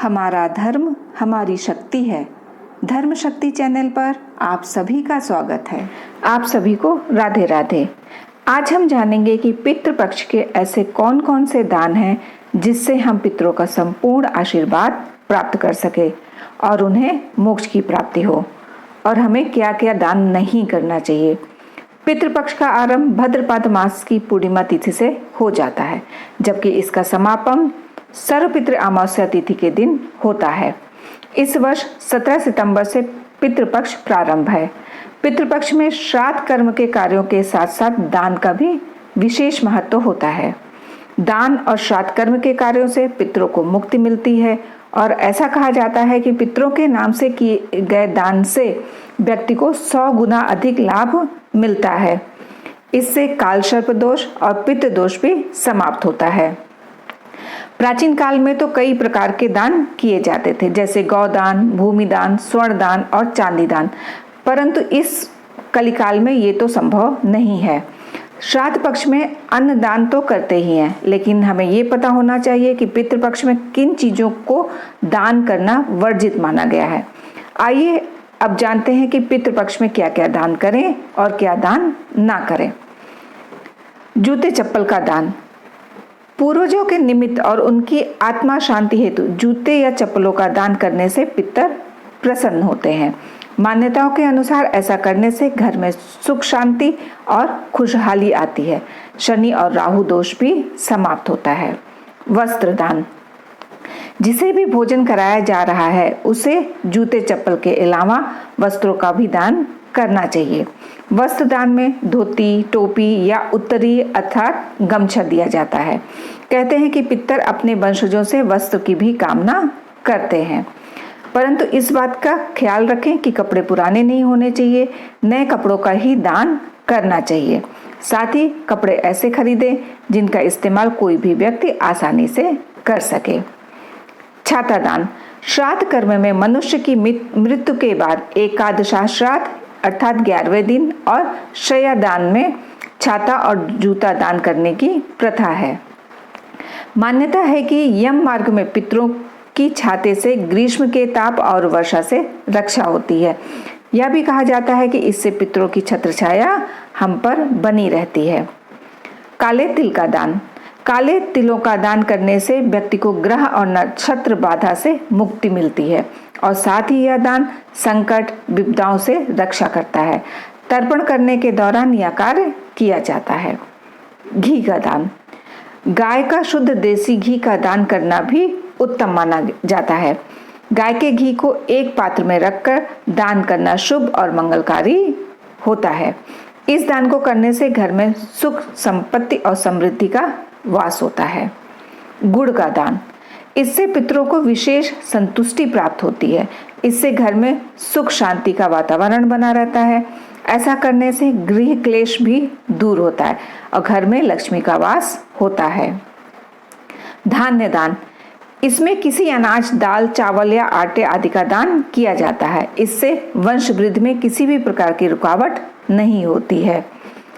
हमारा धर्म हमारी शक्ति है। धर्म शक्ति चैनल पर आप सभी का स्वागत है। आप सभी को राधे राधे। आज हम जानेंगे कि पितृपक्ष के ऐसे कौन कौन से दान हैं जिससे हम पितरों का संपूर्ण आशीर्वाद प्राप्त कर सके और उन्हें मोक्ष की प्राप्ति हो, और हमें क्या क्या दान नहीं करना चाहिए। पितृपक्ष का आरंभ भाद्रपद मास की पूर्णिमा तिथि से हो जाता है, जबकि इसका समापन सर्वपितृ अमावस्या तिथि के दिन होता है। इस वर्ष 17 सितंबर से पितृपक्ष प्रारंभ है। पितृपक्ष में श्राद्ध कर्म के कार्यों के साथ साथ दान का भी विशेष महत्व होता है। दान और श्राद्ध कर्म के कार्यों से पितरों को मुक्ति मिलती है, और ऐसा कहा जाता है कि पितरों के नाम से किए गए दान से व्यक्ति को 100 गुना अधिक लाभ मिलता है। इससे काल सर्प दोष और पितृ दोष भी समाप्त होता है। प्राचीन काल में तो कई प्रकार के दान किए जाते थे, जैसे गौदान, भूमि दान, स्वर्ण दान और चांदी दान, परंतु इस कलिकाल में ये तो संभव नहीं है। श्राद्ध पक्ष में अन्न दान तो करते ही हैं, लेकिन हमें ये पता होना चाहिए कि पितृपक्ष में किन चीजों को दान करना वर्जित माना गया है। आइए अब जानते हैं कि पितृपक्ष में क्या क्या दान करें और क्या दान ना करें। जूते चप्पल का दान। पूर्वजों के निमित्त और उनकी आत्मा शांति हेतु जूते या चप्पलों का दान करने से पितर प्रसन्न होते हैं। मान्यताओं के अनुसार ऐसा करने से घर में सुख शांति और खुशहाली आती है। शनि और राहु दोष भी समाप्त होता है। वस्त्र दान। जिसे भी भोजन कराया जा रहा है उसे जूते चप्पल के अलावा वस्त्रों का भी दान करना चाहिए। वस्त्र दान में धोती, टोपी या उत्तरी अर्थात गमछा दिया जाता है। कहते हैं कि पितर अपने वंशजों से वस्त्र की भी कामना करते हैं, परंतु इस बात का ख्याल रखें कि कपड़े पुराने नहीं होने चाहिए। नए कपड़ों का ही दान करना चाहिए। साथ ही कपड़े ऐसे खरीदें जिनका इस्तेमाल कोई भी व्यक्ति आसानी से कर सके। छाता दान। श्राद्ध कर्म में मनुष्य की मृत्यु के बाद एकादशा श्राद्ध अर्थात 11वें दिन और शय्या दान में छाता और जूता दान करने की प्रथा है। मान्यता है कि यम मार्ग में पितरों की छाते से ग्रीष्म के ताप और वर्षा से रक्षा होती है। यह भी कहा जाता है कि इससे पितरों की छत्र छाया हम पर बनी रहती है। काले तिल का दान। काले तिलों का दान करने से व्यक्ति को ग्रह और नक्षत्र बाधा से मुक्ति मिलती है, और साथ ही यह दान संकट विपदाओं से रक्षा करता है। तर्पण करने के दौरान यह कार्य किया जाता है। घी का दान। गाय का शुद्ध देसी घी का दान करना भी उत्तम माना जाता है। गाय के घी को एक पात्र में रखकर दान करना शुभ और मंगलकारी होता है। इस दान को करने से घर में सुख, संपत्ति और समृद्धि का वास होता है। गुड़ का दान। इससे पितरों को विशेष संतुष्टि प्राप्त होती है। इससे घर में सुख शांति का वातावरण बना रहता है। ऐसा करने से गृह क्लेश भी दूर होता है और घर में लक्ष्मी का वास होता है। धान्य दान। इसमें किसी अनाज, दाल, चावल या आटे आदि का दान किया जाता है। इससे वंश वृद्धि में किसी भी प्रकार की रुकावट नहीं होती है।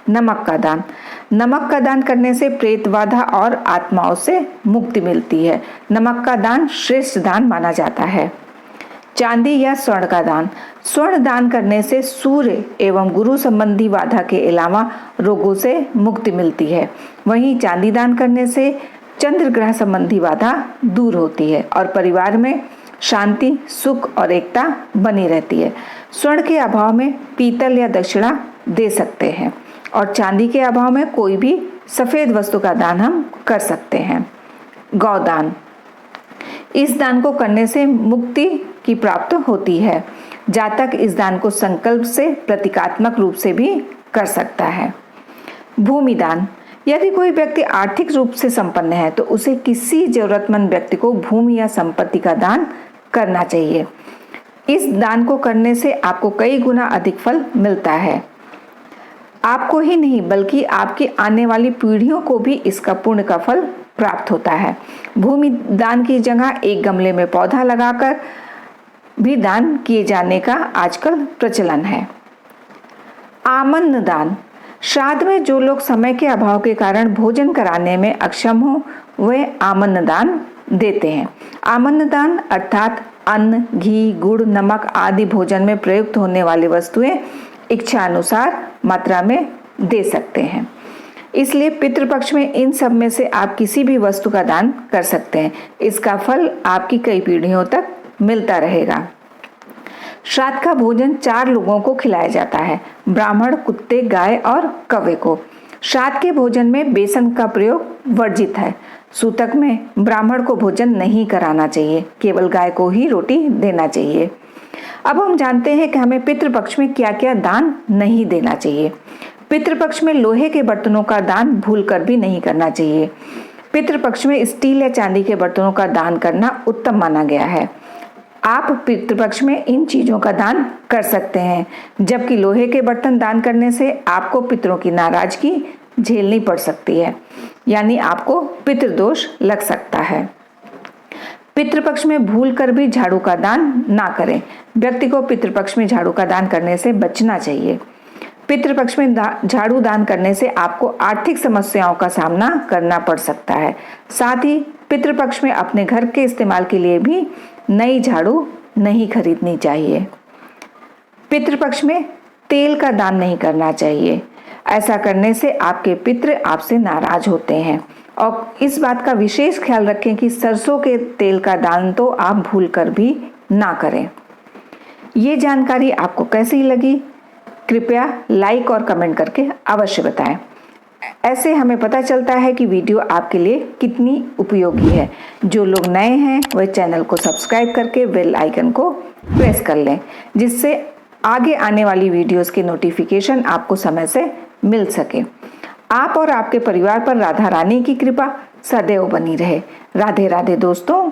नमक का दान। नमक का दान करने से प्रेत बाधा और आत्माओं से मुक्ति मिलती है। नमक का दान श्रेष्ठ दान माना जाता है। चांदी या स्वर्ण का दान। स्वर्ण दान करने से सूर्य एवं गुरु संबंधी बाधा के अलावा रोगों से मुक्ति मिलती है। वहीं चांदी दान करने से चंद्र ग्रह संबंधी बाधा दूर होती है और परिवार में शांति, सुख और एकता बनी रहती है। स्वर्ण के अभाव में पीतल या दक्षिणा दे सकते हैं, और चांदी के अभाव में कोई भी सफेद वस्तु का दान हम कर सकते हैं। गौदान। इस दान को करने से मुक्ति की प्राप्त होती है। जातक इस दान को संकल्प से प्रतीकात्मक रूप से भी कर सकता है। भूमि दान। यदि कोई व्यक्ति आर्थिक रूप से संपन्न है तो उसे किसी जरूरतमंद व्यक्ति को भूमि या संपत्ति का दान करना चाहिए। इस दान को करने से आपको कई गुना अधिक फल मिलता है। आपको ही नहीं बल्कि आपकी आने वाली पीढ़ियों को भी इसका पुण्य का फल प्राप्त होता है। भूमि दान की जगह एक गमले में पौधा लगाकर भी दान किए जाने का आजकल प्रचलन है। आमन्न दान। श्राद्ध में जो लोग समय के अभाव के कारण भोजन कराने में अक्षम हो वे आमन्न दान देते हैं। आमन्न दान अर्थात अन्न, घी, गुड़, नमक आदि भोजन में प्रयुक्त होने वाली वस्तुएं इच्छा अनुसार मात्रा में दे सकते हैं। इसलिए पितृपक्ष में इन सब में से आप किसी भी वस्तु का दान कर सकते हैं। इसका फल आपकी कई पीढ़ियों तक मिलता रहेगा। श्राद्ध का भोजन 4 लोगों को खिलाया जाता है, ब्राह्मण, कुत्ते, गाय और कौवे को। श्राद्ध के भोजन में बेसन का प्रयोग वर्जित है। सूतक में ब्राह्मण को भोजन नहीं कराना चाहिए, केवल गाय को ही रोटी देना चाहिए। अब हम जानते हैं कि हमें पितृपक्ष में क्या क्या दान नहीं देना चाहिए। पितृपक्ष में लोहे के बर्तनों का दान भूलकर भी नहीं करना चाहिए। पितृपक्ष में स्टील या चांदी के बर्तनों का दान करना उत्तम माना गया है। आप पितृपक्ष में इन चीजों का दान कर सकते हैं, जबकि लोहे के बर्तन दान करने से आपको पितरों की नाराजगी झेलनी पड़ सकती है, यानी आपको पितृदोष लग सकता है। पितृपक्ष में भूलकर भी झाड़ू का दान ना करें। व्यक्ति को पितृपक्ष में झाड़ू का दान करने से बचना चाहिए। पितृपक्ष में झाड़ू दान करने से आपको आर्थिक समस्याओं का सामना करना पड़ सकता है। साथ ही पितृपक्ष में अपने घर के इस्तेमाल के लिए भी नई झाड़ू नहीं खरीदनी चाहिए। पितृपक्ष में तेल का दान नहीं करना चाहिए। ऐसा करने से आपके पितृ आपसे नाराज होते हैं। और इस बात का विशेष ख्याल रखें कि सरसों के तेल का दान तो आप भूलकर भी ना करें। ये जानकारी आपको कैसी लगी? कृपया लाइक और कमेंट करके अवश्य बताएं। ऐसे हमें पता चलता है कि वीडियो आपके लिए कितनी उपयोगी है। जो लोग नए हैं वह चैनल को सब्सक्राइब करके बेल आइकन को प्रेस कर लें, जिससे आगे आने वाली वीडियोस की नोटिफिकेशन आपको समय से मिल सके। आप और आपके परिवार पर राधा रानी की कृपा सदैव बनी रहे। राधे राधे दोस्तों।